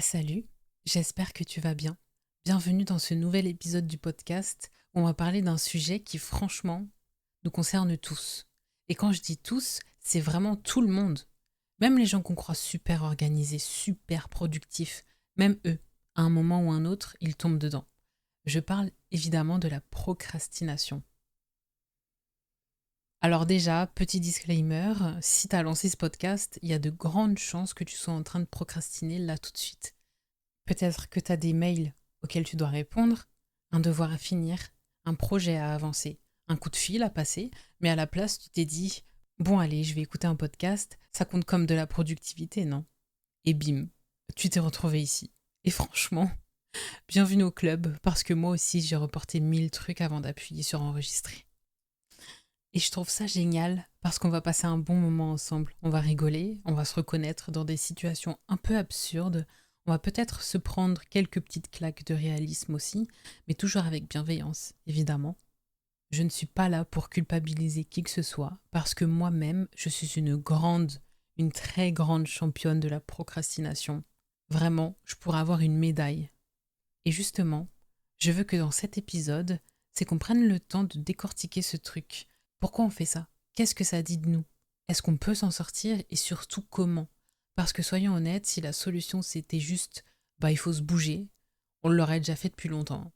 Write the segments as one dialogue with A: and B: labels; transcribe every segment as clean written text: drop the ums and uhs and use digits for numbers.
A: Salut, j'espère que tu vas bien. Bienvenue dans ce nouvel épisode du podcast où on va parler d'un sujet qui franchement nous concerne tous. Et quand je dis tous, c'est vraiment tout le monde. Même les gens qu'on croit super organisés, super productifs, même eux, à un moment ou un autre, ils tombent dedans. Je parle évidemment de la procrastination. Alors déjà, petit disclaimer, si tu as lancé ce podcast, il y a de grandes chances que tu sois en train de procrastiner là tout de suite. Peut-être que tu as des mails auxquels tu dois répondre, un devoir à finir, un projet à avancer, un coup de fil à passer, mais à la place, tu t'es dit bon, allez, je vais écouter un podcast, ça compte comme de la productivité, non? Et bim, tu t'es retrouvé ici. Et franchement, bienvenue au club, parce que moi aussi, j'ai reporté 1000 trucs avant d'appuyer sur enregistrer. Et je trouve ça génial parce qu'on va passer un bon moment ensemble. On va rigoler, on va se reconnaître dans des situations un peu absurdes. On va peut-être se prendre quelques petites claques de réalisme aussi, mais toujours avec bienveillance, évidemment. Je ne suis pas là pour culpabiliser qui que ce soit, parce que moi-même, je suis une très grande championne de la procrastination. Vraiment, je pourrais avoir une médaille. Et justement, je veux que dans cet épisode, c'est qu'on prenne le temps de décortiquer ce truc. Pourquoi on fait ça? Qu'est-ce que ça dit de nous? Est-ce qu'on peut s'en sortir et surtout comment? Parce que soyons honnêtes, si la solution c'était juste il faut se bouger, on l'aurait déjà fait depuis longtemps.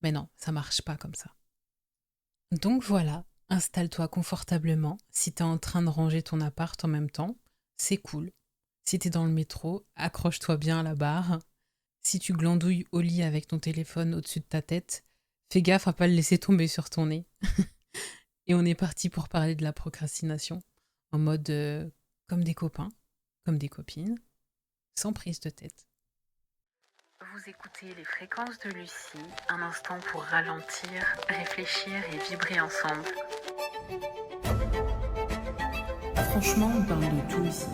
A: Mais non, ça marche pas comme ça. Donc voilà, installe-toi confortablement. Si t'es en train de ranger ton appart en même temps, c'est cool. Si t'es dans le métro, accroche-toi bien à la barre. Si tu glandouilles au lit avec ton téléphone au-dessus de ta tête, fais gaffe à pas le laisser tomber sur ton nez. Et on est parti pour parler de la procrastination, en mode comme des copains, comme des copines, sans prise de tête. Vous écoutez les fréquences de Lucie, un instant pour ralentir, réfléchir et vibrer ensemble. Franchement, on parle de tout ici.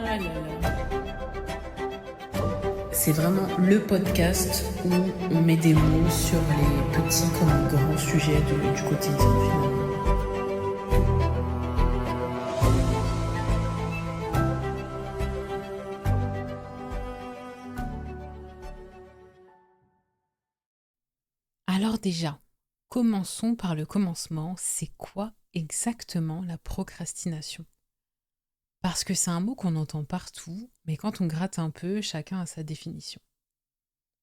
A: Ah là là. C'est vraiment le podcast où on met des mots sur les petits comme les grands sujets du quotidien finalement. Alors déjà, commençons par le commencement. C'est quoi exactement la procrastination? Parce que c'est un mot qu'on entend partout, mais quand on gratte un peu, chacun a sa définition.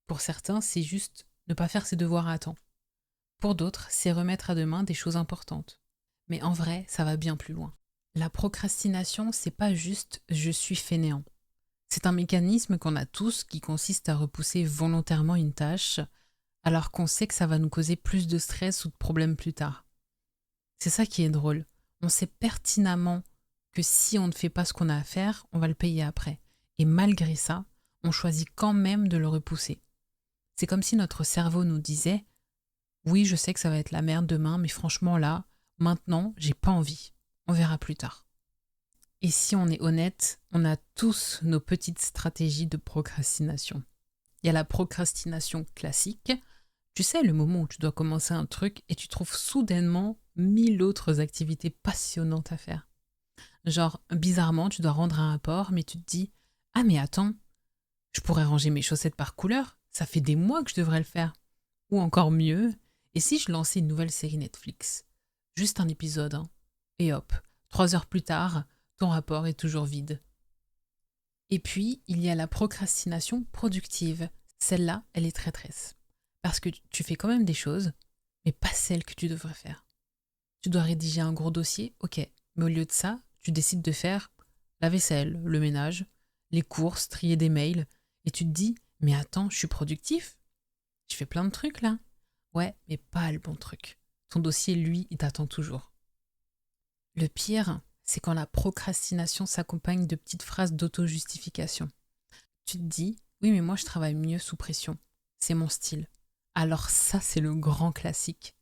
A: Pour certains, c'est juste ne pas faire ses devoirs à temps. Pour d'autres, c'est remettre à demain des choses importantes. Mais en vrai, ça va bien plus loin. La procrastination, c'est pas juste je suis fainéant. C'est un mécanisme qu'on a tous qui consiste à repousser volontairement une tâche alors qu'on sait que ça va nous causer plus de stress ou de problèmes plus tard. C'est ça qui est drôle. On sait pertinemment que si on ne fait pas ce qu'on a à faire, on va le payer après. Et malgré ça, on choisit quand même de le repousser. C'est comme si notre cerveau nous disait « Oui, je sais que ça va être la merde demain, mais franchement là, maintenant, j'ai pas envie. On verra plus tard. » Et si on est honnête, on a tous nos petites stratégies de procrastination. Il y a la procrastination classique. Tu sais, le moment où tu dois commencer un truc et tu trouves soudainement 1000 autres activités passionnantes à faire. Genre, bizarrement, tu dois rendre un rapport, mais tu te dis « Ah mais attends, je pourrais ranger mes chaussettes par couleur, ça fait des mois que je devrais le faire. » Ou encore mieux, et si je lançais une nouvelle série Netflix? Juste un épisode, hein. Et hop, 3 heures plus tard, ton rapport est toujours vide. Et puis, il y a la procrastination productive. Celle-là, elle est traîtresse. Parce que tu fais quand même des choses, mais pas celles que tu devrais faire. Tu dois rédiger un gros dossier, ok, mais au lieu de ça, tu décides de faire la vaisselle, le ménage, les courses, trier des mails, et tu te dis, mais attends, je suis productif, je fais plein de trucs là. Ouais, mais pas le bon truc. Ton dossier, lui, il t'attend toujours. Le pire, c'est quand la procrastination s'accompagne de petites phrases d'auto-justification. Tu te dis, oui, mais moi je travaille mieux sous pression. C'est mon style. Alors ça, c'est le grand classique.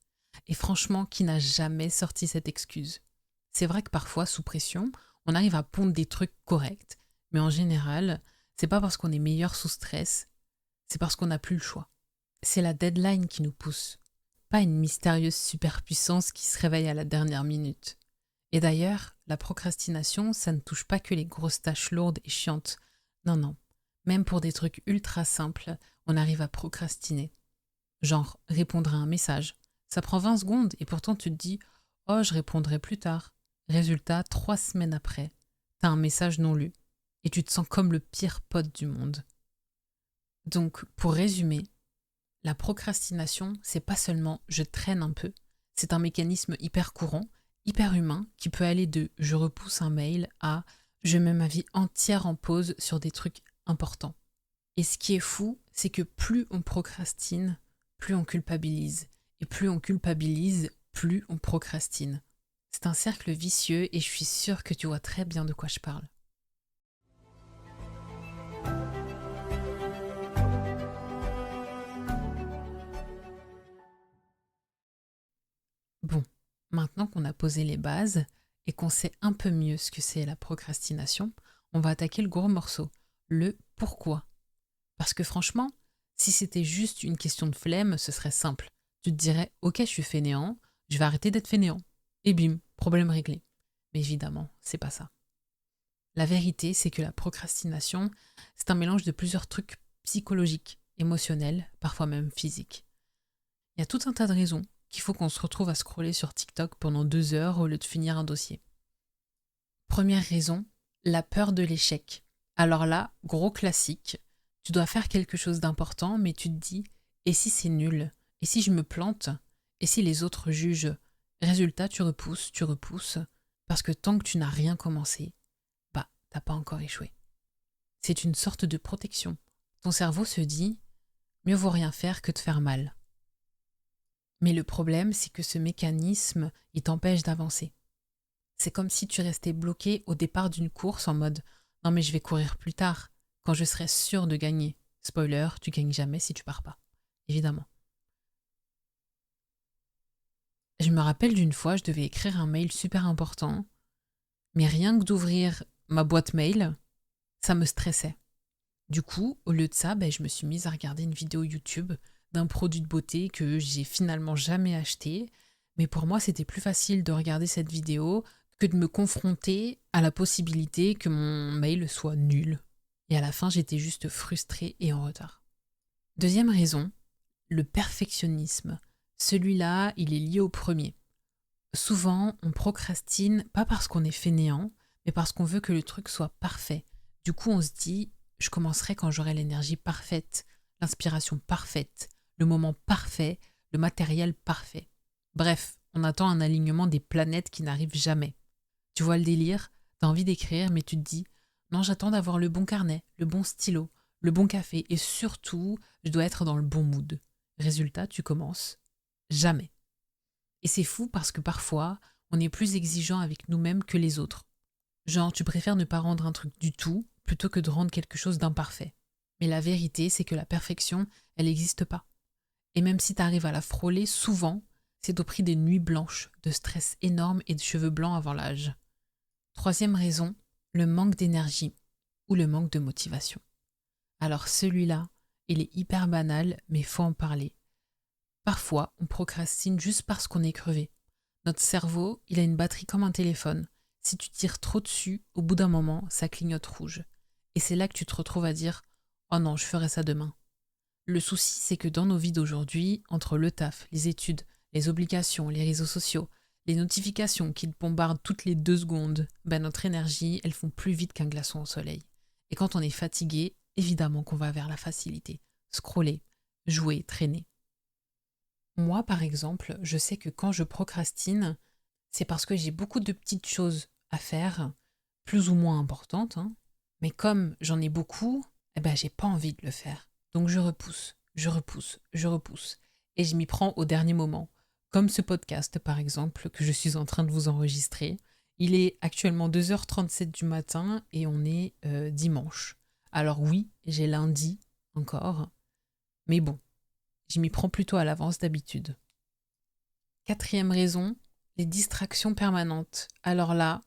A: Et franchement, qui n'a jamais sorti cette excuse? C'est vrai que parfois, sous pression, on arrive à pondre des trucs corrects, mais en général, c'est pas parce qu'on est meilleur sous stress, c'est parce qu'on n'a plus le choix. C'est la deadline qui nous pousse, pas une mystérieuse superpuissance qui se réveille à la dernière minute. Et d'ailleurs, la procrastination, ça ne touche pas que les grosses tâches lourdes et chiantes. Non, non. Même pour des trucs ultra simples, on arrive à procrastiner. Genre, répondre à un message. Ça prend 20 secondes et pourtant tu te dis « Oh, je répondrai plus tard ». Résultat, 3 semaines après, t'as un message non lu et tu te sens comme le pire pote du monde. Donc, pour résumer, la procrastination, c'est pas seulement je traîne un peu, c'est un mécanisme hyper courant, hyper humain, qui peut aller de je repousse un mail à je mets ma vie entière en pause sur des trucs importants. Et ce qui est fou, c'est que plus on procrastine, plus on culpabilise. Et plus on culpabilise, plus on procrastine. C'est un cercle vicieux et je suis sûre que tu vois très bien de quoi je parle. Bon, maintenant qu'on a posé les bases et qu'on sait un peu mieux ce que c'est la procrastination, on va attaquer le gros morceau, le pourquoi. Parce que franchement, si c'était juste une question de flemme, ce serait simple. Tu te dirais, ok, je suis fainéant, je vais arrêter d'être fainéant. Et bim, problème réglé. Mais évidemment, c'est pas ça. La vérité, c'est que la procrastination, c'est un mélange de plusieurs trucs psychologiques, émotionnels, parfois même physiques. Il y a tout un tas de raisons qu'il faut qu'on se retrouve à scroller sur TikTok pendant 2 heures au lieu de finir un dossier. Première raison, la peur de l'échec. Alors là, gros classique, tu dois faire quelque chose d'important, mais tu te dis, et si c'est nul? Et si je me plante? Et si les autres jugent? Résultat, tu repousses, parce que tant que tu n'as rien commencé, bah, t'as pas encore échoué. C'est une sorte de protection. Ton cerveau se dit, mieux vaut rien faire que de faire mal. Mais le problème, c'est que ce mécanisme, il t'empêche d'avancer. C'est comme si tu restais bloqué au départ d'une course en mode « Non mais je vais courir plus tard, quand je serai sûr de gagner ». Spoiler, tu gagnes jamais si tu pars pas, évidemment. Je me rappelle d'une fois, je devais écrire un mail super important, mais rien que d'ouvrir ma boîte mail, ça me stressait. Du coup, au lieu de ça, je me suis mise à regarder une vidéo YouTube d'un produit de beauté que j'ai finalement jamais acheté, mais pour moi c'était plus facile de regarder cette vidéo que de me confronter à la possibilité que mon mail soit nul. Et à la fin, j'étais juste frustrée et en retard. Deuxième raison, le perfectionnisme. Celui-là, il est lié au premier. Souvent, on procrastine pas parce qu'on est fainéant, mais parce qu'on veut que le truc soit parfait. Du coup, on se dit, je commencerai quand j'aurai l'énergie parfaite, l'inspiration parfaite, le moment parfait, le matériel parfait. Bref, on attend un alignement des planètes qui n'arrive jamais. Tu vois le délire? T'as envie d'écrire, mais tu te dis non, j'attends d'avoir le bon carnet, le bon stylo, le bon café et surtout, je dois être dans le bon mood. Résultat, tu commences jamais. Et c'est fou parce que parfois, on est plus exigeant avec nous-mêmes que les autres. Genre, tu préfères ne pas rendre un truc du tout plutôt que de rendre quelque chose d'imparfait. Mais la vérité, c'est que la perfection, elle n'existe pas. Et même si tu arrives à la frôler, souvent, c'est au prix des nuits blanches, de stress énorme et de cheveux blancs avant l'âge. Troisième raison, le manque d'énergie ou le manque de motivation. Alors celui-là, il est hyper banal, mais faut en parler. Parfois, on procrastine juste parce qu'on est crevé. Notre cerveau, il a une batterie comme un téléphone. Si tu tires trop dessus, au bout d'un moment, ça clignote rouge. Et c'est là que tu te retrouves à dire « Oh non, je ferai ça demain ». Le souci, c'est que dans nos vies d'aujourd'hui, entre le taf, les études, les obligations, les réseaux sociaux, les notifications qui te bombardent toutes les 2 secondes, notre énergie, elles font plus vite qu'un glaçon au soleil. Et quand on est fatigué, évidemment qu'on va vers la facilité. Scroller, jouer, traîner. Moi, par exemple, je sais que quand je procrastine, c'est parce que j'ai beaucoup de petites choses à faire, plus ou moins importantes, mais comme j'en ai beaucoup, j'ai pas envie de le faire. Donc je repousse. Et je m'y prends au dernier moment. Comme ce podcast, par exemple, que je suis en train de vous enregistrer. Il est actuellement 2h37 du matin et on est dimanche. Alors oui, j'ai lundi encore. Mais bon, je m'y prends plutôt à l'avance d'habitude. Quatrième raison, les distractions permanentes. Alors là,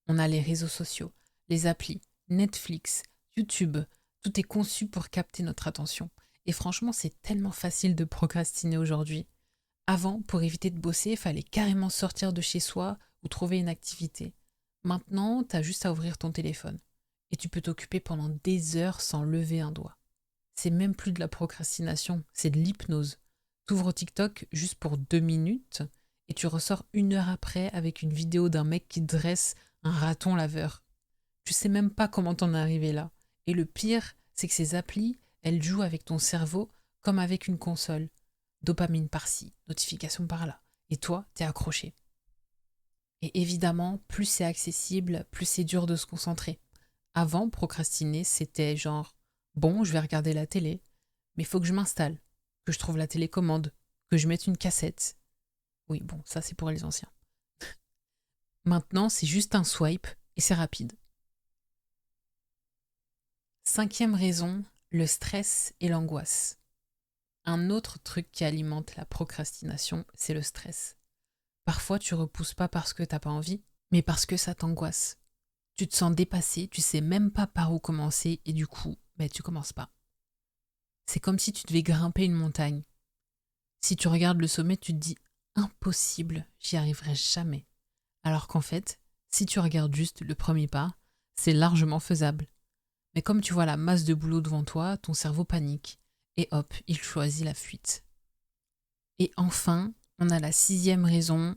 A: on a les réseaux sociaux, les applis, Netflix, YouTube. Tout est conçu pour capter notre attention. Et franchement, c'est tellement facile de procrastiner aujourd'hui. Avant, pour éviter de bosser, il fallait carrément sortir de chez soi ou trouver une activité. Maintenant, tu as juste à ouvrir ton téléphone et tu peux t'occuper pendant des heures sans lever un doigt. C'est même plus de la procrastination, c'est de l'hypnose. T'ouvres TikTok juste pour 2 minutes et tu ressors 1 heure après avec une vidéo d'un mec qui dresse un raton laveur. Tu sais même pas comment t'en es arrivé là. Et le pire, c'est que ces applis, elles jouent avec ton cerveau comme avec une console. Dopamine par-ci, notification par-là. Et toi, t'es accroché. Et évidemment, plus c'est accessible, plus c'est dur de se concentrer. Avant, procrastiner, c'était genre, bon, je vais regarder la télé, mais il faut que je m'installe, que je trouve la télécommande, que je mette une cassette. Oui, bon, ça c'est pour les anciens. Maintenant, c'est juste un swipe et c'est rapide. 5e raison, le stress et l'angoisse. Un autre truc qui alimente la procrastination, c'est le stress. Parfois, tu repousses pas parce que t'as pas envie, mais parce que ça t'angoisse. Tu te sens dépassé, tu sais même pas par où commencer et du coup, tu commences pas. C'est comme si tu devais grimper une montagne. Si tu regardes le sommet, tu te dis impossible, j'y arriverai jamais. Alors qu'en fait, si tu regardes juste le premier pas, c'est largement faisable. Mais comme tu vois la masse de boulot devant toi, ton cerveau panique et hop, il choisit la fuite. Et enfin, on a la 6e raison,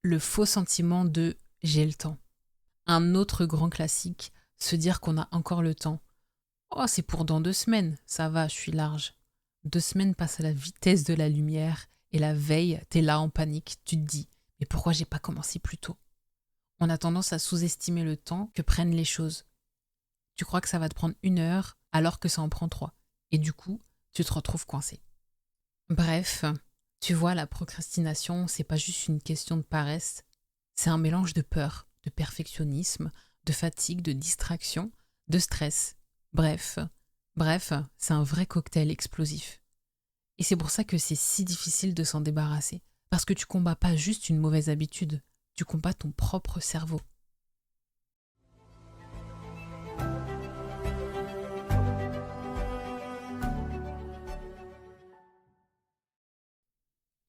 A: le faux sentiment de j'ai le temps. Un autre grand classique, se dire qu'on a encore le temps. Oh, c'est pour dans 2 semaines, ça va, je suis large. 2 semaines passent à la vitesse de la lumière et la veille, t'es là en panique, tu te dis mais pourquoi j'ai pas commencé plus tôt? On a tendance à sous-estimer le temps que prennent les choses. Tu crois que ça va te prendre 1 heure alors que ça en prend 3. Et du coup, tu te retrouves coincé. Bref, tu vois, la procrastination, c'est pas juste une question de paresse, c'est un mélange de peur, de perfectionnisme, de fatigue, de distraction, de stress. Bref, c'est un vrai cocktail explosif. Et c'est pour ça que c'est si difficile de s'en débarrasser. Parce que tu combats pas juste une mauvaise habitude, tu combats ton propre cerveau.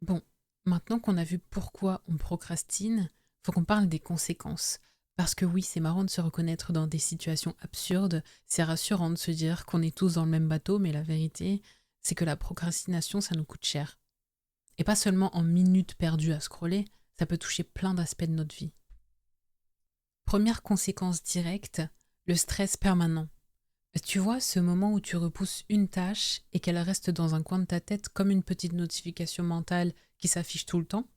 A: Bon, maintenant qu'on a vu pourquoi on procrastine, faut qu'on parle des conséquences. Parce que oui, c'est marrant de se reconnaître dans des situations absurdes, c'est rassurant de se dire qu'on est tous dans le même bateau, mais la vérité, c'est que la procrastination, ça nous coûte cher. Et pas seulement en minutes perdues à scroller, ça peut toucher plein d'aspects de notre vie. Première conséquence directe, le stress permanent. Tu vois, ce moment où tu repousses une tâche et qu'elle reste dans un coin de ta tête comme une petite notification mentale qui s'affiche tout le temps.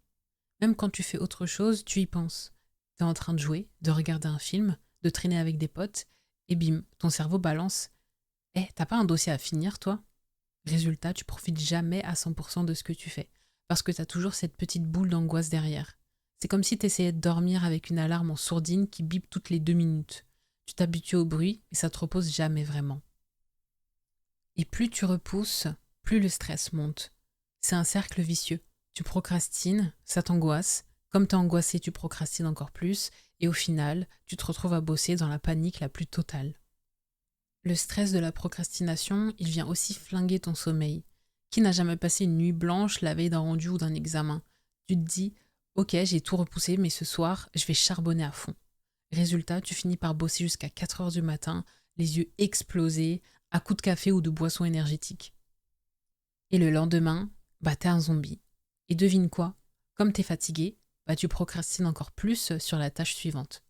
A: Même quand tu fais autre chose, tu y penses. T'es en train de jouer, de regarder un film, de traîner avec des potes, et bim, ton cerveau balance. T'as pas un dossier à finir, toi? Résultat, tu profites jamais à 100% de ce que tu fais, parce que t'as toujours cette petite boule d'angoisse derrière. C'est comme si t'essayais de dormir avec une alarme en sourdine qui bip toutes les 2 minutes. Tu t'habitues au bruit et ça te repose jamais vraiment. Et plus tu repousses, plus le stress monte. C'est un cercle vicieux. Tu procrastines, ça t'angoisse. Comme t'es angoissé, tu procrastines encore plus. Et au final, tu te retrouves à bosser dans la panique la plus totale. Le stress de la procrastination, il vient aussi flinguer ton sommeil. Qui n'a jamais passé une nuit blanche la veille d'un rendu ou d'un examen? Tu te dis, ok, j'ai tout repoussé, mais ce soir, je vais charbonner à fond. Résultat, tu finis par bosser jusqu'à 4 heures du matin, les yeux explosés, à coups de café ou de boissons énergétiques. Et le lendemain, t'es un zombie. Et devine quoi? Comme t'es fatigué, tu procrastines encore plus sur la tâche suivante.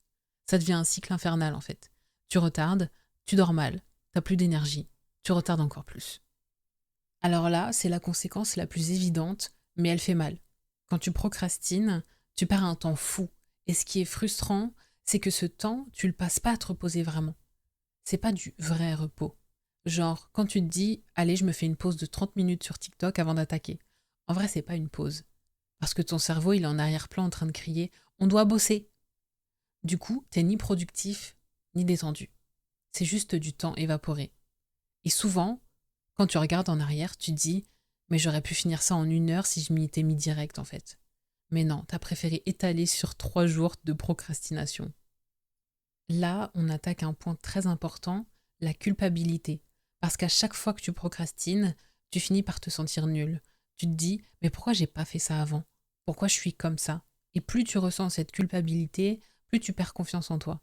A: Ça devient un cycle infernal en fait. Tu retardes, tu dors mal, t'as plus d'énergie, tu retardes encore plus. Alors là, c'est la conséquence la plus évidente, mais elle fait mal. Quand tu procrastines, tu perds un temps fou. Et ce qui est frustrant, c'est que ce temps, tu le passes pas à te reposer vraiment. C'est pas du vrai repos. Genre, quand tu te dis, allez, je me fais une pause de 30 minutes sur TikTok avant d'attaquer. En vrai, c'est pas une pause. Parce que ton cerveau, il est en arrière-plan en train de crier, on doit bosser. Du coup, t'es ni productif, ni détendu. C'est juste du temps évaporé. Et souvent, quand tu regardes en arrière, tu te dis, mais j'aurais pu finir ça en 1 heure si je m'y étais mis direct en fait. Mais non, t'as préféré étaler sur 3 jours de procrastination. Là, on attaque un point très important, la culpabilité. Parce qu'à chaque fois que tu procrastines, tu finis par te sentir nul. Tu te dis, mais pourquoi j'ai pas fait ça avant? Pourquoi je suis comme ça? Et plus tu ressens cette culpabilité, plus tu perds confiance en toi.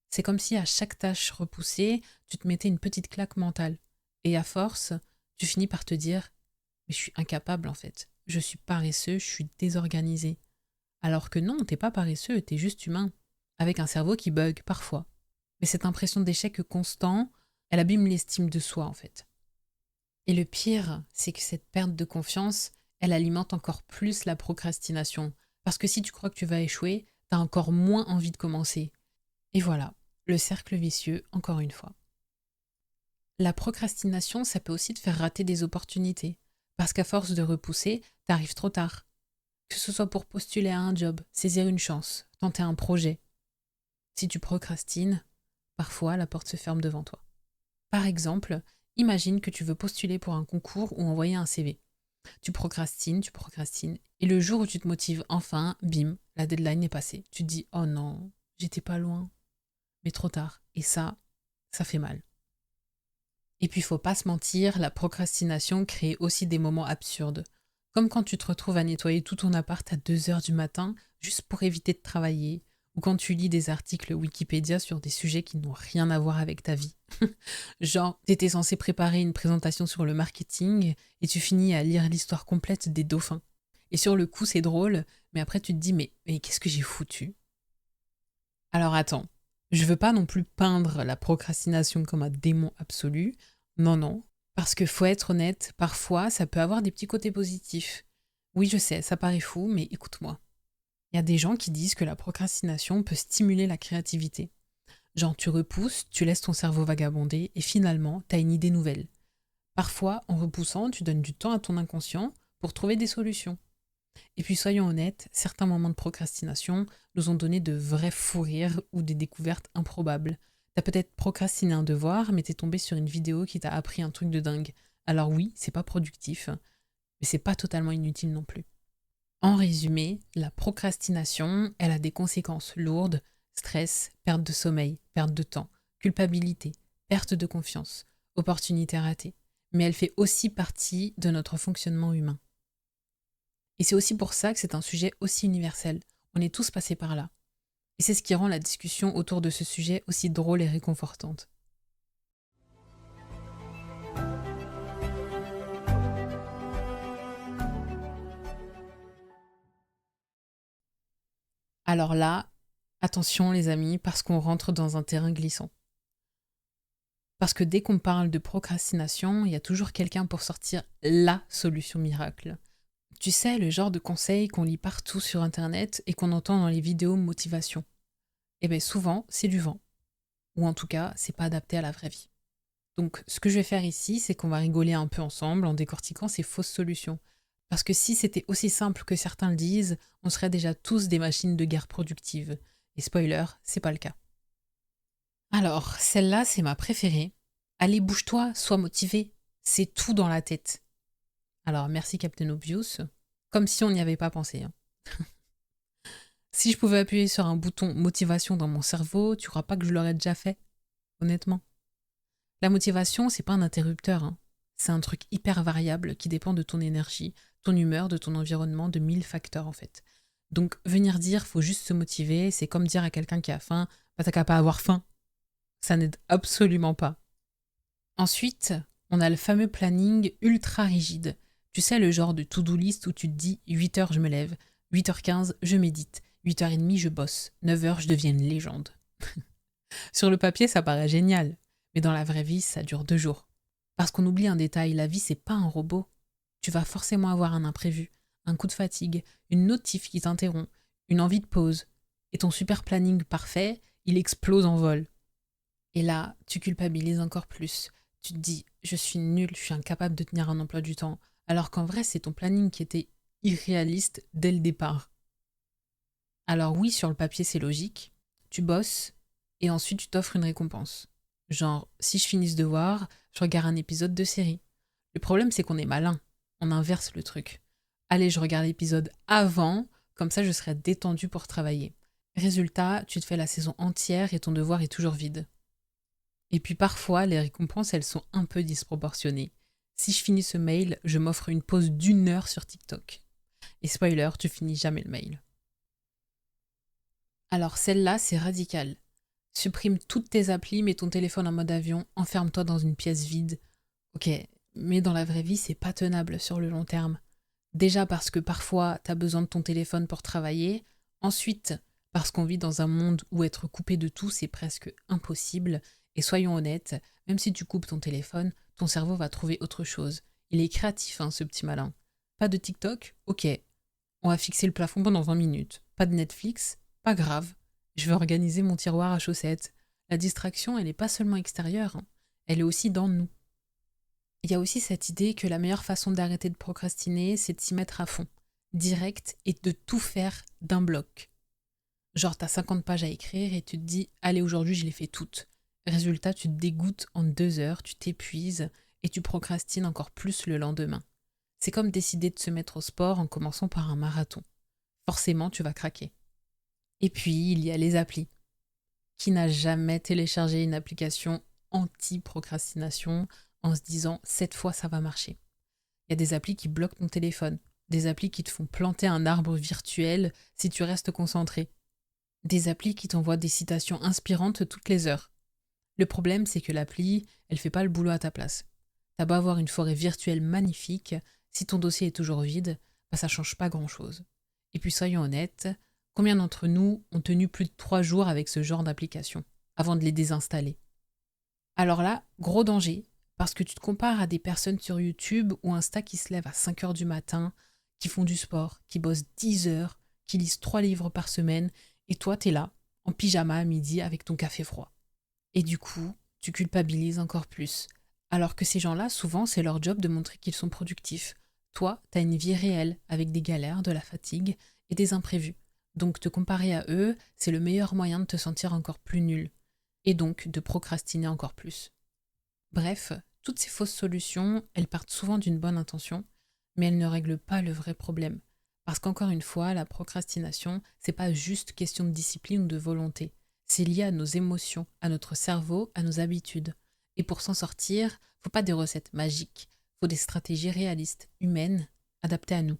A: C'est comme si à chaque tâche repoussée, tu te mettais une petite claque mentale. Et à force, tu finis par te dire « Mais je suis incapable en fait. Je suis paresseux, je suis désorganisé. » Alors que non, t'es pas paresseux, t'es juste humain, avec un cerveau qui bug parfois. Mais cette impression d'échec constant, elle abîme l'estime de soi en fait. Et le pire, c'est que cette perte de confiance, elle alimente encore plus la procrastination. Parce que si tu crois que tu vas échouer, t'as encore moins envie de commencer. Et voilà, le cercle vicieux, encore une fois. La procrastination, ça peut aussi te faire rater des opportunités. Parce qu'à force de repousser, t'arrives trop tard. Que ce soit pour postuler à un job, saisir une chance, tenter un projet. Si tu procrastines, parfois la porte se ferme devant toi. Par exemple, imagine que tu veux postuler pour un concours ou envoyer un CV. Tu procrastines, et le jour où tu te motives enfin, bim, la deadline est passée. Tu te dis « Oh non, j'étais pas loin », mais trop tard. Et ça fait mal. Et puis, il faut pas se mentir, la procrastination crée aussi des moments absurdes. Comme quand tu te retrouves à nettoyer tout ton appart à 2 heures du matin, juste pour éviter de travailler, ou quand tu lis des articles Wikipédia sur des sujets qui n'ont rien à voir avec ta vie. Genre, t'étais censé préparer une présentation sur le marketing et tu finis à lire l'histoire complète des dauphins. Et sur le coup, c'est drôle, mais après tu te dis, mais qu'est-ce que j'ai foutu? Alors attends, je veux pas non plus peindre la procrastination comme un démon absolu. Non, non. Parce que faut être honnête, parfois ça peut avoir des petits côtés positifs. Oui, je sais, ça paraît fou, mais écoute-moi. Il y a des gens qui disent que la procrastination peut stimuler la créativité. Genre tu repousses, tu laisses ton cerveau vagabonder et finalement t'as une idée nouvelle. Parfois, en repoussant, tu donnes du temps à ton inconscient pour trouver des solutions. Et puis soyons honnêtes, certains moments de procrastination nous ont donné de vrais fous rires ou des découvertes improbables. T'as peut-être procrastiné un devoir, mais t'es tombé sur une vidéo qui t'a appris un truc de dingue. Alors oui, c'est pas productif, mais c'est pas totalement inutile non plus. En résumé, la procrastination, elle a des conséquences lourdes: stress, perte de sommeil, perte de temps, culpabilité, perte de confiance, opportunités ratées. Mais elle fait aussi partie de notre fonctionnement humain. Et c'est aussi pour ça que c'est un sujet aussi universel. On est tous passés par là. Et c'est ce qui rend la discussion autour de ce sujet aussi drôle et réconfortante. Alors là, attention les amis, parce qu'on rentre dans un terrain glissant. Parce que dès qu'on parle de procrastination, il y a toujours quelqu'un pour sortir la solution miracle. Tu sais, le genre de conseils qu'on lit partout sur Internet et qu'on entend dans les vidéos motivation. Eh bien souvent, c'est du vent. Ou en tout cas, c'est pas adapté à la vraie vie. Donc, ce que je vais faire ici, c'est qu'on va rigoler un peu ensemble en décortiquant ces fausses solutions. Parce que si c'était aussi simple que certains le disent, on serait déjà tous des machines de guerre productives. Et spoiler, c'est pas le cas. Alors, celle-là, c'est ma préférée. Allez, bouge-toi, sois motivé. C'est tout dans la tête. Alors, merci Captain Obvious. Comme si on n'y avait pas pensé. Hein. Si je pouvais appuyer sur un bouton motivation dans mon cerveau, tu crois pas que je l'aurais déjà fait? Honnêtement. La motivation, c'est pas un interrupteur. Hein. C'est un truc hyper variable qui dépend de ton énergie, ton humeur, de ton environnement, de 1000 facteurs en fait. Donc venir dire faut juste se motiver, c'est comme dire à quelqu'un qui a faim, bah t'as qu'à pas avoir faim. Ça n'aide absolument pas. Ensuite, on a le fameux planning ultra rigide. Tu sais, le genre de to-do list où tu te dis 8h je me lève, 8h15 je médite, 8h30 je bosse, 9h je deviens une légende. Sur le papier, ça paraît génial, mais dans la vraie vie, ça dure 2 jours. Parce qu'on oublie un détail, la vie, c'est pas un robot. Tu vas forcément avoir un imprévu, un coup de fatigue, une notif qui t'interrompt, une envie de pause. Et ton super planning parfait, il explose en vol. Et là, tu culpabilises encore plus. Tu te dis, je suis nulle, je suis incapable de tenir un emploi du temps. Alors qu'en vrai, c'est ton planning qui était irréaliste dès le départ. Alors oui, sur le papier, c'est logique. Tu bosses et ensuite tu t'offres une récompense. Genre, si je finis ce devoir, je regarde un épisode de série. Le problème, c'est qu'on est malin. On inverse le truc. Allez, je regarde l'épisode avant, comme ça je serai détendue pour travailler. Résultat, tu te fais la saison entière et ton devoir est toujours vide. Et puis parfois, les récompenses, elles sont un peu disproportionnées. Si je finis ce mail, je m'offre une pause d'1 heure sur TikTok. Et spoiler, tu finis jamais le mail. Alors celle-là, c'est radical. Supprime toutes tes applis, mets ton téléphone en mode avion, enferme-toi dans une pièce vide. Ok, mais dans la vraie vie, c'est pas tenable sur le long terme. Déjà parce que parfois, t'as besoin de ton téléphone pour travailler. Ensuite, parce qu'on vit dans un monde où être coupé de tout, c'est presque impossible. Et soyons honnêtes, même si tu coupes ton téléphone, ton cerveau va trouver autre chose. Il est créatif, hein, ce petit malin. Pas de TikTok? Ok. On va fixer le plafond pendant 20 minutes. Pas de Netflix? Pas grave. Je vais organiser mon tiroir à chaussettes. La distraction, elle n'est pas seulement extérieure, hein. Elle est aussi dans nous. Il y a aussi cette idée que la meilleure façon d'arrêter de procrastiner, c'est de s'y mettre à fond, direct, et de tout faire d'un bloc. Genre, t'as 50 pages à écrire et tu te dis, allez, aujourd'hui, je les fais toutes. Résultat, tu te dégoûtes en 2 heures, tu t'épuises et tu procrastines encore plus le lendemain. C'est comme décider de se mettre au sport en commençant par un marathon. Forcément, tu vas craquer. Et puis, il y a les applis. Qui n'a jamais téléchargé une application anti-procrastination en se disant cette fois ça va marcher. Il y a des applis qui bloquent ton téléphone, des applis qui te font planter un arbre virtuel si tu restes concentré, des applis qui t'envoient des citations inspirantes toutes les heures. Le problème, c'est que l'appli, elle fait pas le boulot à ta place. T'as beau avoir une forêt virtuelle magnifique, si ton dossier est toujours vide, ça change pas grand-chose. Et puis soyons honnêtes, combien d'entre nous ont tenu plus de 3 jours avec ce genre d'application avant de les désinstaller? Alors là, gros danger, parce que tu te compares à des personnes sur YouTube ou Insta qui se lèvent à 5 heures du matin, qui font du sport, qui bossent 10 heures, qui lisent 3 livres par semaine, et toi t'es là, en pyjama à midi avec ton café froid. Et du coup, tu culpabilises encore plus. Alors que ces gens-là, souvent, c'est leur job de montrer qu'ils sont productifs. Toi, t'as une vie réelle, avec des galères, de la fatigue et des imprévus. Donc te comparer à eux, c'est le meilleur moyen de te sentir encore plus nul. Et donc de procrastiner encore plus. Bref, toutes ces fausses solutions, elles partent souvent d'une bonne intention, mais elles ne règlent pas le vrai problème. Parce qu'encore une fois, la procrastination, c'est pas juste question de discipline ou de volonté. C'est lié à nos émotions, à notre cerveau, à nos habitudes. Et pour s'en sortir, faut pas des recettes magiques, faut des stratégies réalistes, humaines, adaptées à nous.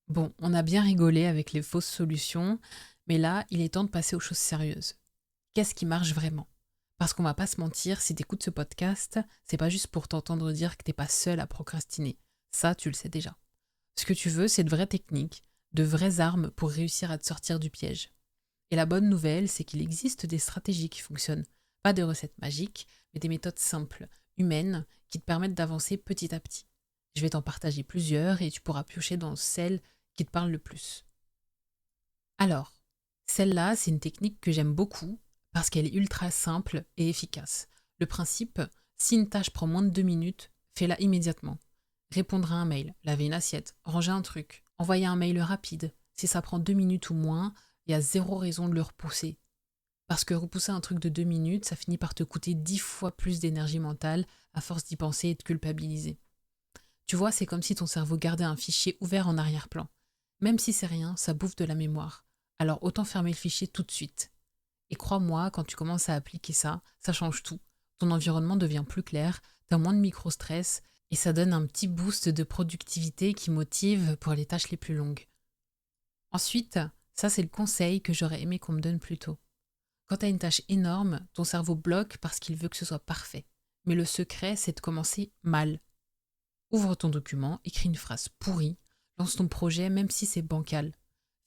A: Bon, on a bien rigolé avec les fausses solutions, mais là, il est temps de passer aux choses sérieuses. Qu'est-ce qui marche vraiment? Parce qu'on va pas se mentir, si t'écoutes ce podcast, c'est pas juste pour t'entendre dire que t'es pas seul à procrastiner. Ça, tu le sais déjà. Ce que tu veux, c'est de vraies techniques, de vraies armes pour réussir à te sortir du piège. Et la bonne nouvelle, c'est qu'il existe des stratégies qui fonctionnent. Pas des recettes magiques, mais des méthodes simples, humaines, qui te permettent d'avancer petit à petit. Je vais t'en partager plusieurs et tu pourras piocher dans celle qui te parle le plus. Alors, celle-là, c'est une technique que j'aime beaucoup parce qu'elle est ultra simple et efficace. Le principe, si une tâche prend moins de 2 minutes, fais-la immédiatement. Répondre à un mail, laver une assiette, ranger un truc, envoyer un mail rapide. Si ça prend 2 minutes ou moins, il y a zéro raison de le repousser. Parce que repousser un truc de 2 minutes, ça finit par te coûter 10 fois plus d'énergie mentale à force d'y penser et de culpabiliser. Tu vois, c'est comme si ton cerveau gardait un fichier ouvert en arrière-plan. Même si c'est rien, ça bouffe de la mémoire. Alors autant fermer le fichier tout de suite. Et crois-moi, quand tu commences à appliquer ça, ça change tout. Ton environnement devient plus clair, t'as moins de micro-stress et ça donne un petit boost de productivité qui motive pour les tâches les plus longues. Ensuite, ça c'est le conseil que j'aurais aimé qu'on me donne plus tôt. Quand t'as une tâche énorme, ton cerveau bloque parce qu'il veut que ce soit parfait. Mais le secret, c'est de commencer mal. Ouvre ton document, écris une phrase pourrie, lance ton projet même si c'est bancal.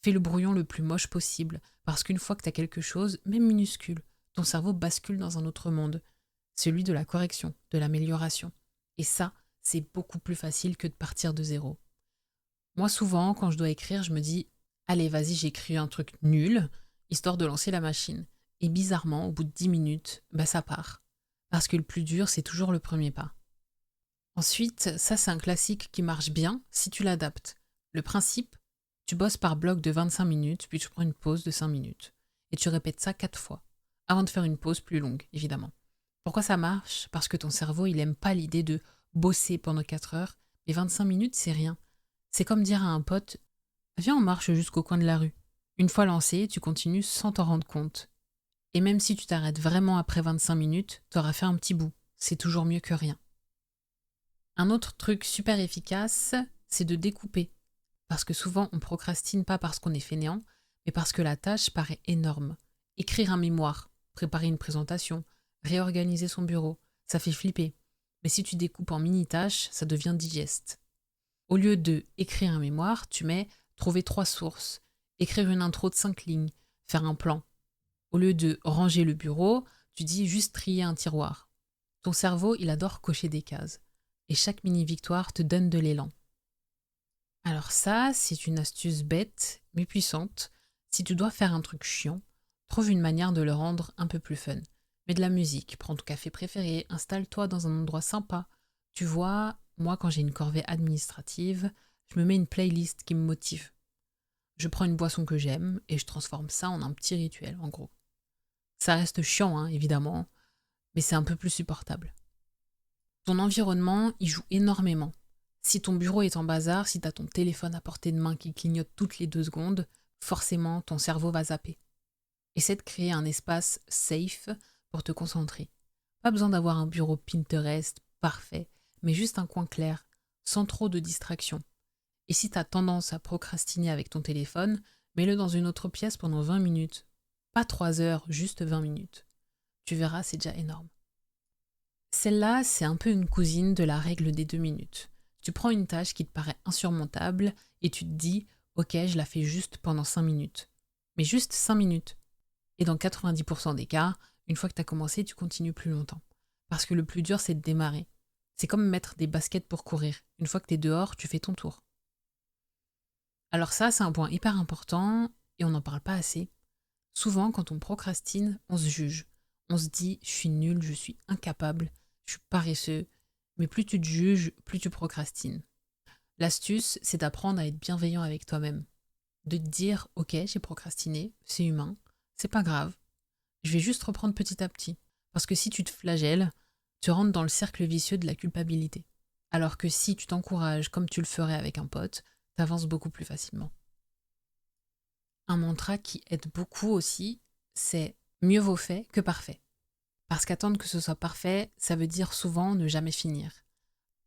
A: Fais le brouillon le plus moche possible, parce qu'une fois que tu as quelque chose, même minuscule, ton cerveau bascule dans un autre monde, celui de la correction, de l'amélioration. Et ça, c'est beaucoup plus facile que de partir de zéro. Moi, souvent, quand je dois écrire, je me dis « Allez, vas-y, j'écris un truc nul », histoire de lancer la machine. Et bizarrement, au bout de 10 minutes, ça part. Parce que le plus dur, c'est toujours le premier pas. Ensuite, ça c'est un classique qui marche bien si tu l'adaptes. Le principe, tu bosses par bloc de 25 minutes, puis tu prends une pause de 5 minutes. Et tu répètes ça 4 fois, avant de faire une pause plus longue, évidemment. Pourquoi ça marche? Parce que ton cerveau, il aime pas l'idée de bosser pendant 4 heures, mais 25 minutes, c'est rien. C'est comme dire à un pote, viens on marche jusqu'au coin de la rue. Une fois lancé, tu continues sans t'en rendre compte. Et même si tu t'arrêtes vraiment après 25 minutes, t'auras fait un petit bout. c'est toujours mieux que rien. Un autre truc super efficace, c'est de découper. Parce que souvent, on procrastine pas parce qu'on est fainéant, mais parce que la tâche paraît énorme. Écrire un mémoire, préparer une présentation, réorganiser son bureau, ça fait flipper. Mais si tu découpes en mini-tâches, ça devient digeste. Au lieu de écrire un mémoire, tu mets trouver 3 sources, écrire une intro de 5 lignes, faire un plan. Au lieu de ranger le bureau, tu dis juste trier un tiroir. Ton cerveau, il adore cocher des cases. Et chaque mini-victoire te donne de l'élan. Alors ça, c'est une astuce bête, mais puissante. Si tu dois faire un truc chiant, trouve une manière de le rendre un peu plus fun. Mets de la musique, prends ton café préféré, installe-toi dans un endroit sympa. Tu vois, moi quand j'ai une corvée administrative, je me mets une playlist qui me motive. Je prends une boisson que j'aime et je transforme ça en un petit rituel, en gros. Ça reste chiant, hein, évidemment, mais c'est un peu plus supportable. Ton environnement, il joue énormément. Si ton bureau est en bazar, si tu as ton téléphone à portée de main qui clignote toutes les 2 secondes, forcément ton cerveau va zapper. Essaie de créer un espace safe pour te concentrer. Pas besoin d'avoir un bureau Pinterest parfait, mais juste un coin clair, sans trop de distractions. Et si tu as tendance à procrastiner avec ton téléphone, mets-le dans une autre pièce pendant 20 minutes. Pas 3 heures, juste 20 minutes. Tu verras, c'est déjà énorme. Celle-là, c'est un peu une cousine de la règle des 2 minutes. Tu prends une tâche qui te paraît insurmontable et tu te dis « Ok, je la fais juste pendant 5 minutes. » Mais juste 5 minutes. Et dans 90% des cas, une fois que tu as commencé, tu continues plus longtemps. Parce que le plus dur, c'est de démarrer. C'est comme mettre des baskets pour courir. Une fois que tu es dehors, tu fais ton tour. Alors ça, c'est un point hyper important et on n'en parle pas assez. Souvent, quand on procrastine, on se juge. On se dit « Je suis nul, je suis incapable, je suis paresseux. » Mais plus tu te juges, plus tu procrastines. L'astuce, c'est d'apprendre à être bienveillant avec toi-même. De te dire « Ok, j'ai procrastiné, c'est humain, c'est pas grave. Je vais juste reprendre petit à petit. » Parce que si tu te flagelles, tu rentres dans le cercle vicieux de la culpabilité. Alors que si tu t'encourages comme tu le ferais avec un pote, t'avances beaucoup plus facilement. Un mantra qui aide beaucoup aussi, c'est « mieux vaut fait que parfait ». Parce qu'attendre que ce soit parfait, ça veut dire souvent ne jamais finir.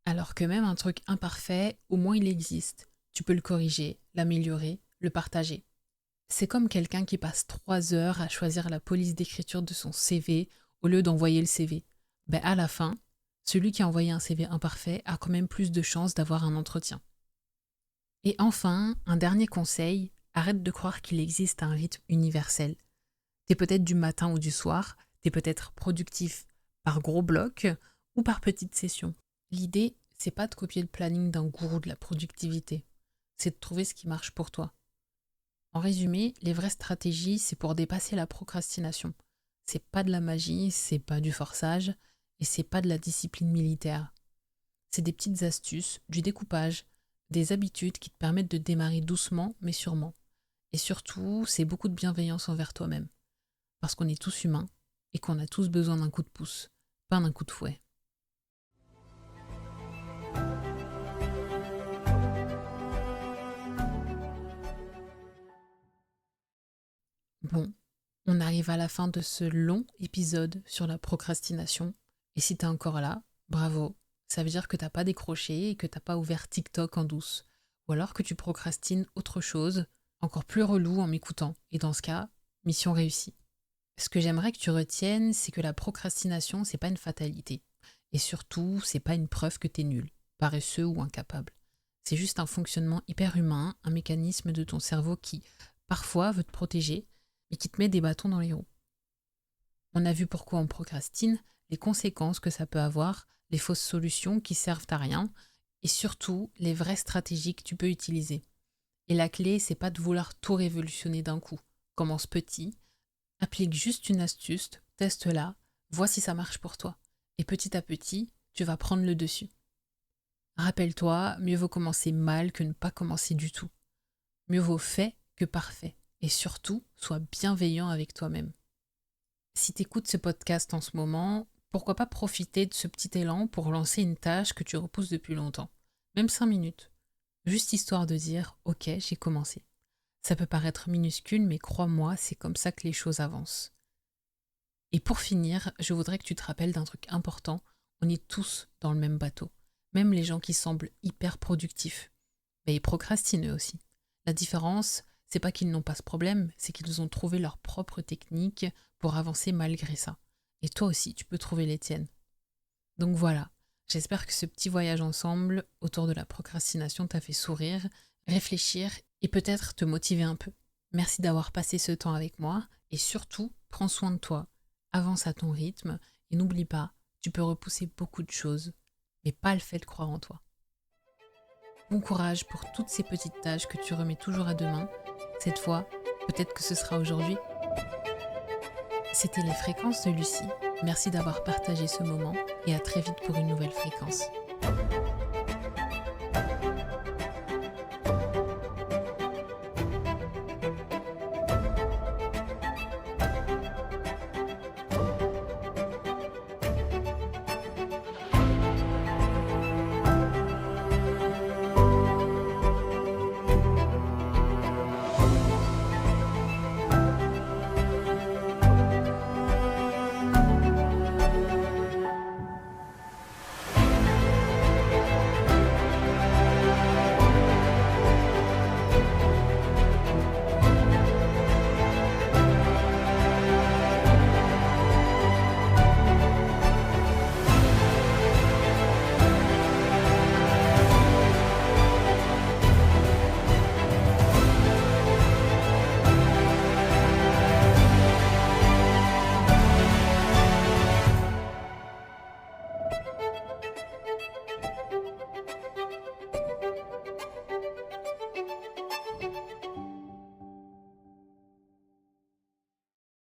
A: Alors que même un truc imparfait, au moins il existe. Tu peux le corriger, l'améliorer, le partager. C'est comme quelqu'un qui passe 3 heures à choisir la police d'écriture de son CV au lieu d'envoyer le CV. Ben à la fin, celui qui a envoyé un CV imparfait a quand même plus de chances d'avoir un entretien. Et enfin, un dernier conseil, arrête de croire qu'il existe un rythme universel. T'es peut-être du matin ou du soir, t'es peut-être productif par gros blocs ou par petites sessions. L'idée, c'est pas de copier le planning d'un gourou de la productivité, c'est de trouver ce qui marche pour toi. En résumé, les vraies stratégies, c'est pour dépasser la procrastination. C'est pas de la magie, c'est pas du forçage, et c'est pas de la discipline militaire. C'est des petites astuces, du découpage, des habitudes qui te permettent de démarrer doucement mais sûrement. Et surtout, c'est beaucoup de bienveillance envers toi-même. Parce qu'on est tous humains et qu'on a tous besoin d'un coup de pouce, pas d'un coup de fouet. Bon, on arrive à la fin de ce long épisode sur la procrastination. Et si t'es encore là, bravo. Ça veut dire que t'as pas décroché et que t'as pas ouvert TikTok en douce. Ou alors que tu procrastines autre chose, encore plus relou en m'écoutant. Et dans ce cas, mission réussie. Ce que j'aimerais que tu retiennes, c'est que la procrastination, c'est pas une fatalité. Et surtout, c'est pas une preuve que t'es nul, paresseux ou incapable. C'est juste un fonctionnement hyper humain, un mécanisme de ton cerveau qui, parfois, veut te protéger, mais qui te met des bâtons dans les roues. On a vu pourquoi on procrastine, les conséquences que ça peut avoir, les fausses solutions qui servent à rien, et surtout les vraies stratégies que tu peux utiliser. Et la clé, c'est pas de vouloir tout révolutionner d'un coup. Commence petit, applique juste une astuce, teste-la, vois si ça marche pour toi. Et petit à petit, tu vas prendre le dessus. Rappelle-toi, mieux vaut commencer mal que ne pas commencer du tout. Mieux vaut fait que parfait. Et surtout, sois bienveillant avec toi-même. Si tu écoutes ce podcast en ce moment, pourquoi pas profiter de ce petit élan pour lancer une tâche que tu repousses depuis longtemps, même 5 minutes. Juste histoire de dire « Ok, j'ai commencé ». Ça peut paraître minuscule, mais crois-moi, c'est comme ça que les choses avancent. Et pour finir, je voudrais que tu te rappelles d'un truc important. On est tous dans le même bateau. Même les gens qui semblent hyper productifs. Mais ils procrastinent eux aussi. La différence, c'est pas qu'ils n'ont pas ce problème, c'est qu'ils ont trouvé leur propre technique pour avancer malgré ça. Et toi aussi, tu peux trouver les tiennes. Donc voilà, j'espère que ce petit voyage ensemble autour de la procrastination t'a fait sourire, réfléchir et peut-être te motiver un peu. Merci d'avoir passé ce temps avec moi et surtout, prends soin de toi, avance à ton rythme et n'oublie pas, tu peux repousser beaucoup de choses, mais pas le fait de croire en toi. Bon courage pour toutes ces petites tâches que tu remets toujours à demain. Cette fois, peut-être que ce sera aujourd'hui. C'était les fréquences de Lucie. Merci d'avoir partagé ce moment et à très vite pour une nouvelle fréquence.